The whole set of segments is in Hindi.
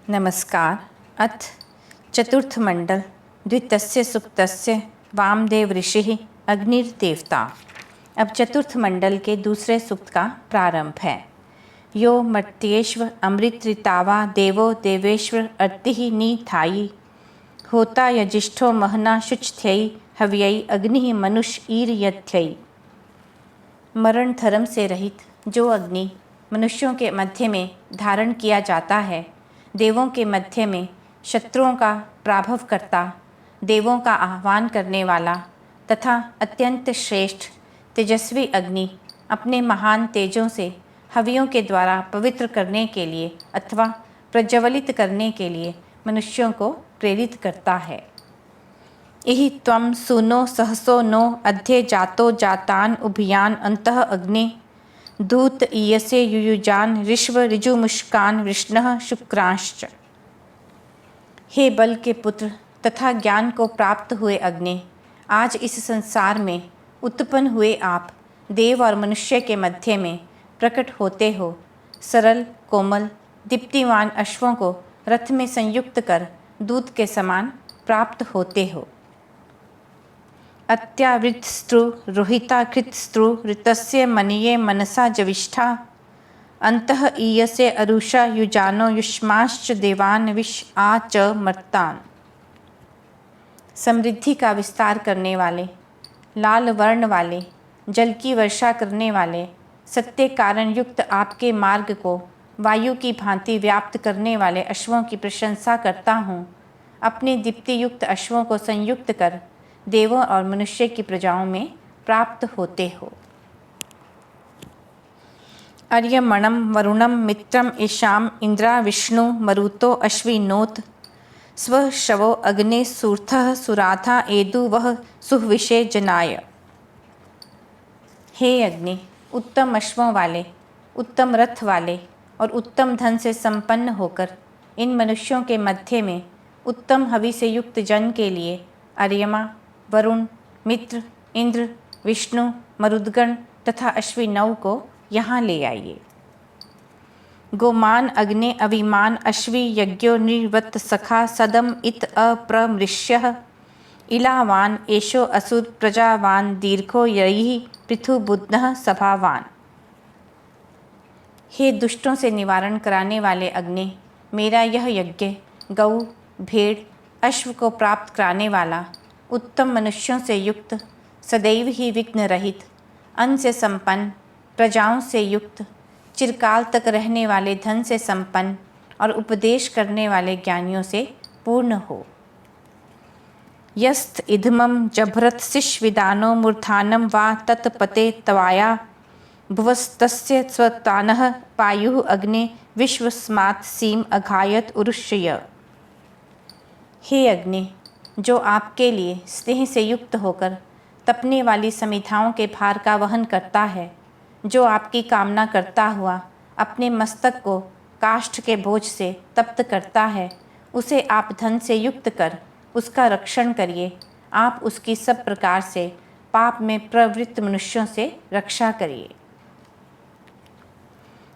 नमस्कार। अथ चतुर्थ मंडल द्वितस्य सुक्तस्य वामदेव ऋषिः अग्निर्देवता। अब चतुर्थ मंडल के दूसरे सुक्त का प्रारंभ है। यो मर्त्येश्व अमृतऋतावा देवो देवेश्वर अर्तिः निथायि होता यजिष्ठो महना शुचथ्यै हव्यै अग्निः मनुष्य ईर्यथ्यै। मरण धर्म से रहित जो अग्नि मनुष्यों के मध्य में धारण किया जाता है, देवों के मध्य में शत्रुओं का प्राभव करता, देवों का आह्वान करने वाला तथा अत्यंत श्रेष्ठ तेजस्वी अग्नि अपने महान तेजों से हवियों के द्वारा पवित्र करने के लिए अथवा प्रज्वलित करने के लिए मनुष्यों को प्रेरित करता है। इहि त्वं सुनो सहसो नो अध्ये जातो जातान उभयान अंतः अग्ने दूत ईयसे युयुजान ऋष्व ऋजुमुष्कान वृष्णः शुक्रांश्च। हे बल के पुत्र तथा ज्ञान को प्राप्त हुए अग्नि, आज इस संसार में उत्पन्न हुए आप देव और मनुष्य के मध्य में प्रकट होते हो। सरल कोमल दीप्तिमान अश्वों को रथ में संयुक्त कर दूत के समान प्राप्त होते हो। अत्यावृतस्तृ रोहिताकृतस्तृ ऋतस्य मनीये मनसा जविष्ठा अंतः ईयसे अरुषा युजानो युष्माश्च देवान विश आ च मर्तान। समृद्धि का विस्तार करने वाले, लाल वर्ण वाले, जल की वर्षा करने वाले, सत्य कारण युक्त आपके मार्ग को वायु की भांति व्याप्त करने वाले अश्वों की प्रशंसा करता हूँ। अपने दीप्ति युक्त अश्वों को संयुक्त कर देवों और मनुष्य की प्रजाओं में प्राप्त होते हो। अर्यमणम वरुणम मित्रम ईशाम इंद्रा विष्णु मरुतो अश्विनोत स्वशवो अग्ने सूर्थः सुराधा एदु वह सुहविषे जनाय। हे अग्नि, उत्तम अश्वों वाले, उत्तम रथ वाले और उत्तम धन से संपन्न होकर इन मनुष्यों के मध्य में उत्तम हवि से युक्त जन के लिए अर्यमा, वरुण, मित्र, इंद्र, विष्णु, मरुदगण तथा अश्विनौ को यहाँ ले आइए। गोमान अग्ने अविमान अश्वि यज्ञो निर्वत सखा सदम इत अप्रमृष्यः इलावान एषो असुर प्रजावान दीर्घो यैः पृथुबुध्नः सभावान। हे दुष्टों से निवारण कराने वाले अग्नि, मेरा यह यज्ञ गौ, भेड़, अश्व को प्राप्त कराने वाला, उत्तम मनुष्यों से युक्त, सदैव ही विघ्न रहित, अन्न से संपन्न, प्रजाओं से युक्त, चिरकाल तक रहने वाले धन से संपन्न और उपदेश करने वाले ज्ञानियों से पूर्ण हो। यस्त इधमं जभरत शिष्विदानो मूर्धानं वा तत्पते तवाया भुवस्तस्य स्वतानः पायुः अग्ने विश्वस्मात् सीम अघायत उरुष्य। हे अग्नि, जो आपके लिए स्नेह से युक्त होकर तपने वाली समिधाओं के भार का वहन करता है, जो आपकी कामना करता हुआ अपने मस्तक को काष्ठ के बोझ से तप्त करता है, उसे आप धन से युक्त कर उसका रक्षण करिए। आप उसकी सब प्रकार से पाप में प्रवृत्त मनुष्यों से रक्षा करिए।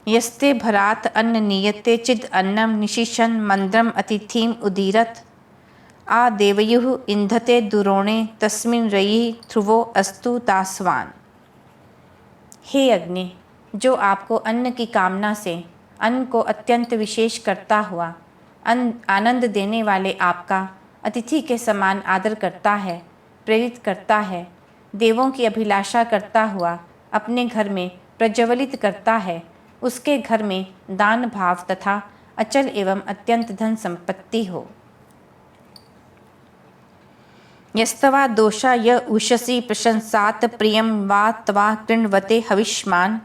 यस्ते भरात अन्न नीयते चिद अन्नम निशिशन मंद्रम अतिथिम उदीरत आ देवयुः इंधते दुरोणे तस्मिन् रयि ध्रुवो अस्तु दासवान। हे अग्नि, जो आपको अन्न की कामना से अन्न को अत्यंत विशेष करता हुआ आनंद देने वाले आपका अतिथि के समान आदर करता है, प्रेरित करता है, देवों की अभिलाषा करता हुआ अपने घर में प्रज्वलित करता है, उसके घर में दान भाव तथा अचल एवं अत्यंत धन संपत्ति हो। यस्तवा दोषा य उषसि प्रशंसात प्रियं वा तवा कृण्वते हविष्मान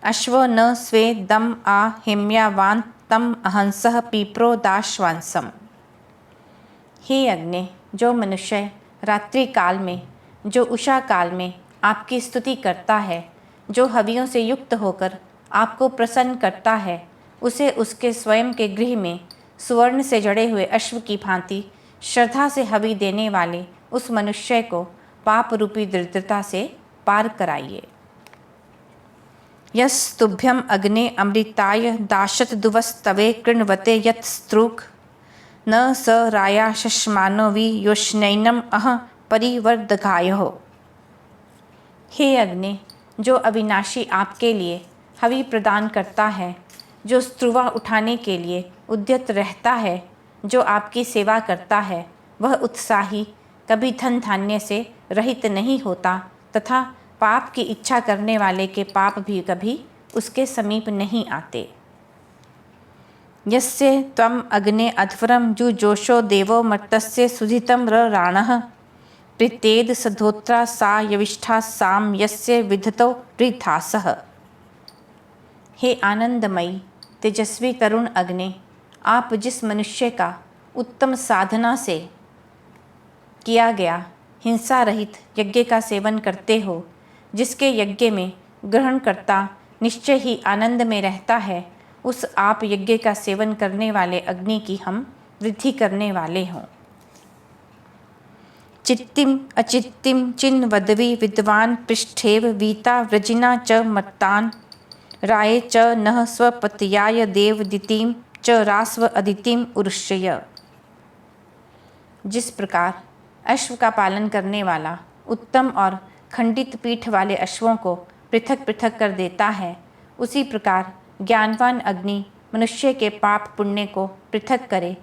अश्वो न स्वे दम आ हेम्यावान तम अहंसः पीप्रो दाश्वांसम। हे अग्नि, जो मनुष्य रात्रि काल में, जो उषा काल में आपकी स्तुति करता है, जो हवियों से युक्त होकर आपको प्रसन्न करता है, उसे उसके स्वयं के गृह में सुवर्ण से जड़े हुए अश्व की भांति श्रद्धा से हवि देने वाले उस मनुष्य को पाप रूपी दरिद्रता से पार कराइए। यस्तुभ्यम अग्ने अमृताय दाशत दुवस्तवे कृण्वते यत् स्त्रुक न स राया शश्मानो वि योष्णैनम अह परिवर्धकायो। हे अग्नि, जो अविनाशी आपके लिए हवि प्रदान करता है, जो स्त्रुवा उठाने के लिए उद्यत रहता है, जो आपकी सेवा करता है, वह उत्साही कभी धन धान्य से रहित नहीं होता तथा पाप की इच्छा करने वाले के पाप भी कभी उसके समीप नहीं आते। यस्य त्वम अग्ने अध्वरम जुजोषो देवो मर्तस्य सुधितं राणः प्रीतेद सधोत्रा सा यविष्ठा साम यस्य विधतो वृथासः। हे आनंदमयी तेजस्वी तरुण अग्नि, आप जिस मनुष्य का उत्तम साधना से किया गया हिंसा रहित यज्ञ का सेवन करते हो, जिसके यज्ञ में ग्रहणकर्ता निश्चय ही आनंद में रहता है, उस आप यज्ञ का सेवन करने वाले अग्नि की हम वृद्धि करने वाले हों। चित्तिम अचित्तिम चिन वदवी विद्वान पृष्ठेव वीता व्रजिना च मत्तान राये च नः स्वपत्याय देवदितिम च रास्व अदितिम उरुष्य। जिस प्रकार अश्व का पालन करने वाला उत्तम और खंडित पीठ वाले अश्वों को पृथक पृथक कर देता है, उसी प्रकार ज्ञानवान अग्नि मनुष्य के पाप पुण्य को पृथक करे।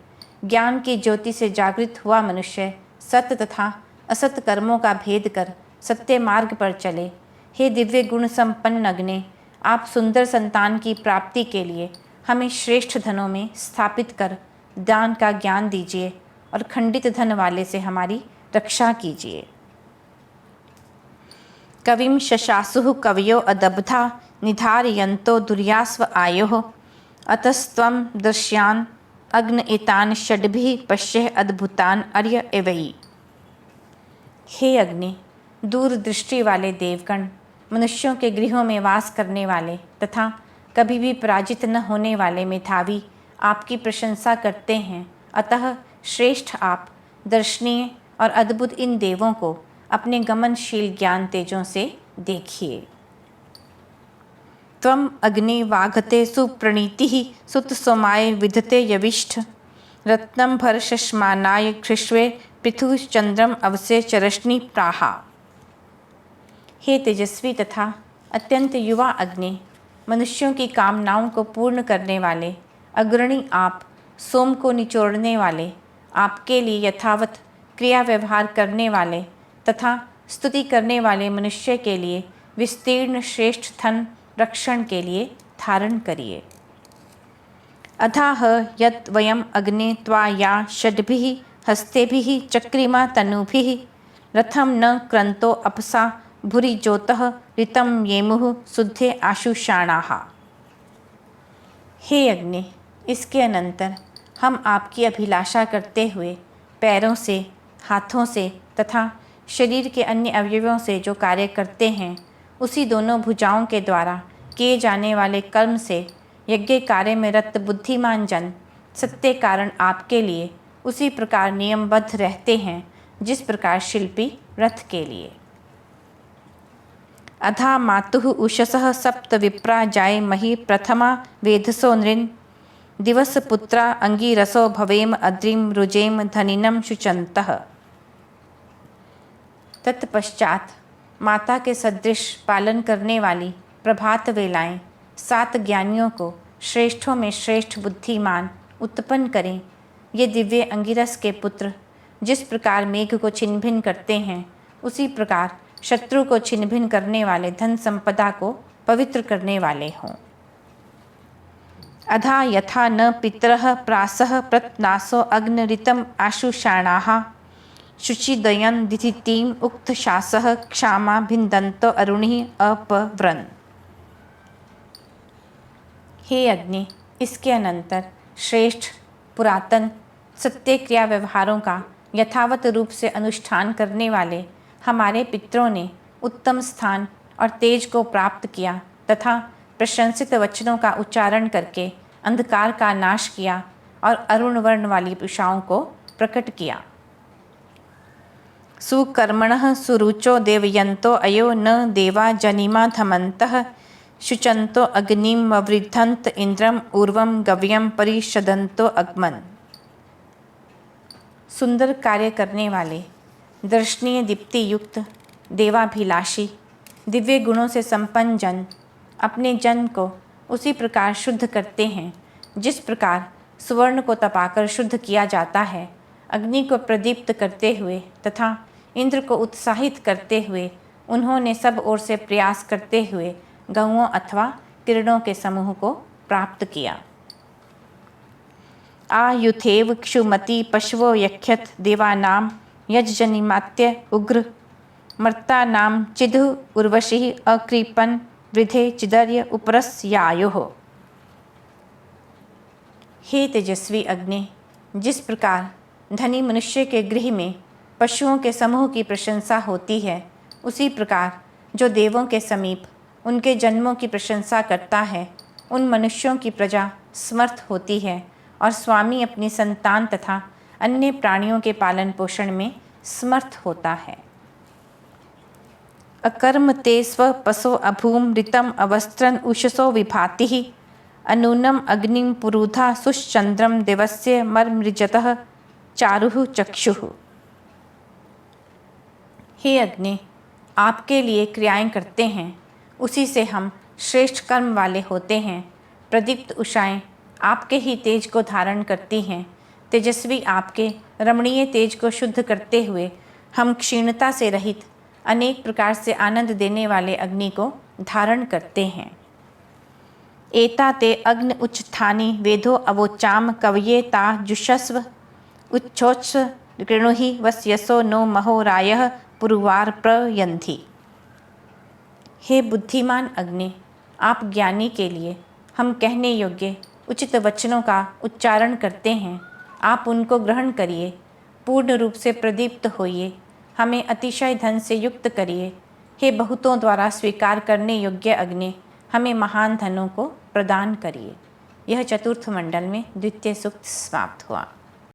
ज्ञान की ज्योति से जागृत हुआ मनुष्य सत्य तथा असत कर्मों का भेद कर सत्य मार्ग पर चले। हे दिव्य गुण संपन्न अग्नि, आप सुंदर संतान की प्राप्ति के लिए हमें श्रेष्ठ धनों में स्थापित कर दान का ज्ञान दीजिए और खंडित धन वाले से हमारी रक्षा कीजिए। कविम शशासुः कवयो अदब्धा निधारयन्तो दुर्यास्व आयोः अतस्त्वं दृश्यान् अग्न एतान षड्भिः पश्यः अद्भुतान् अर्य एवै। हे अग्नि, दूरदृष्टि वाले देवगण मनुष्यों के गृहों में वास करने वाले तथा कभी भी पराजित न होने वाले मेधावी आपकी प्रशंसा करते हैं। अतः श्रेष्ठ आप दर्शनीय और अद्भुत इन देवों को अपने गमनशील ज्ञान तेजों से देखिए। त्वम अग्नि वाघते सुप्रणीतिः सुत सोमाय विधते यविष्ठ रत्नं भरशस्मानाय कृष्वे पृथुश्चंद्रम अवसे चरश्नि प्राहा। हे तेजस्वी तथा अत्यंत युवा अग्नि, मनुष्यों की कामनाओं को पूर्ण करने वाले अग्रणी आप, सोम को निचोड़ने वाले, आपके लिए यथावत क्रिया व्यवहार करने वाले तथा स्तुति करने वाले मनुष्य के लिए विस्तीर्ण श्रेष्ठ धन रक्षण के लिए धारण करिए। अथाह यत् वयम अग्ने त्वा या षड्भिः हस्तेभिः चक्रिमा तनुभिः रथम न क्रंतो अपसा भूरि ज्योतः ऋतं येमुः शुद्धे आशुषाणाः। हे अग्नि, इसके अनंतर हम आपकी अभिलाषा करते हुए पैरों से, हाथों से तथा शरीर के अन्य अवयवों से जो कार्य करते हैं, उसी दोनों भुजाओं के द्वारा किए जाने वाले कर्म से यज्ञ कार्य में रत बुद्धिमान जन सत्य कारण आपके लिए उसी प्रकार नियमबद्ध रहते हैं जिस प्रकार शिल्पी रथ के लिए। अधा मातुः उषसः सप्त विप्रा जाय मही प्रथमा वेधसो नृन् दिवस पुत्रा अंगीरसो भवेम अद्रिम रुजेम धनिनम शुचंतः। तत्पश्चात माता के सदृश पालन करने वाली प्रभात वेलाएं 7 ज्ञानियों को श्रेष्ठों में श्रेष्ठ बुद्धिमान उत्पन्न करें। ये दिव्य अंगिरस के पुत्र जिस प्रकार मेघ को छिन्न भिन्न करते हैं, उसी प्रकार शत्रु को छिन्न भिन्न करने वाले धन संपदा को पवित्र करने वाले हों। अधा यथा न पितरः प्रासः प्रत्नासो अग्नऋतम आशुषाणाः शुचिदयन दिथितीम उक्त शासः क्षामा भिन्दन्तो अरुणिः अपव्रन्। हे अग्नि, इसके अनंतर श्रेष्ठ पुरातन सत्य क्रिया व्यवहारों का यथावत रूप से अनुष्ठान करने वाले हमारे पितरों ने उत्तम स्थान और तेज को प्राप्त किया तथा प्रशंसित वचनों का उच्चारण करके अंधकार का नाश किया और अरुण वर्ण वाली उषाओं को प्रकट किया। सुकर्मणः सुरुचो देवयन्तो अयो न देवा जनिमा धमन्तः शुचंतो अग्निम ववृद्धंत इंद्रम ऊर्वम गव्यम परिषदंतो अग्मन। सुंदर कार्य करने वाले, दर्शनीय दीप्ति युक्त, देवाभिलाषी, दिव्य गुणों से संपन्न जन अपने जन को उसी प्रकार शुद्ध करते हैं जिस प्रकार सुवर्ण को तपाकर शुद्ध किया जाता है। अग्नि को प्रदीप्त करते हुए तथा इंद्र को उत्साहित करते हुए उन्होंने सब ओर से प्रयास करते हुए गौओं अथवा किरणों के समूह को प्राप्त किया। आयुथेव क्षुमति पशवो यक्षत देवानाम यजजनिमात्य उग्र मर्ता नाम चिदु उर्वशी अकृपन वृद्धे चिदर्य उपरस्यायोः। हे तेजस्वी अग्नि, जिस प्रकार धनी मनुष्य के गृह में पशुओं के समूह की प्रशंसा होती है, उसी प्रकार जो देवों के समीप उनके जन्मों की प्रशंसा करता है, उन मनुष्यों की प्रजा समर्थ होती है और स्वामी अपनी संतान तथा अन्य प्राणियों के पालन पोषण में समर्थ होता है। अकर्म ते स्व पशो अभूम ऋतम अवस्त्रन उषसो विभाति अनूनम अग्निम पुरुधा सुश्चंद्रम देवस्य मर्मृजतः चारुः चक्षुः। हे अग्नि, आपके लिए क्रियाएं करते हैं, उसी से हम श्रेष्ठ कर्म वाले होते हैं। प्रदीप्त उषाएं आपके ही तेज को धारण करती हैं। तेजस्वी आपके रमणीय तेज को शुद्ध करते हुए हम क्षीणता से रहित अनेक प्रकार से आनंद देने वाले अग्नि को धारण करते हैं। एता ते अग्नि उच्चस्थानी वेदो अवोचाम कवये ता जुषस्व उच्छोत्स कृणुहि वस्यसो नो महो रायः पुरुवार प्रयंधी। हे बुद्धिमान अग्नि, आप ज्ञानी के लिए हम कहने योग्य उचित वचनों का उच्चारण करते हैं। आप उनको ग्रहण करिए, पूर्ण रूप से प्रदीप्त होइए, हमें अतिशय धन से युक्त करिए। हे बहुतों द्वारा स्वीकार करने योग्य अग्नि, हमें महान धनों को प्रदान करिए। यह चतुर्थ मंडल में द्वितीय सूक्त समाप्त हुआ।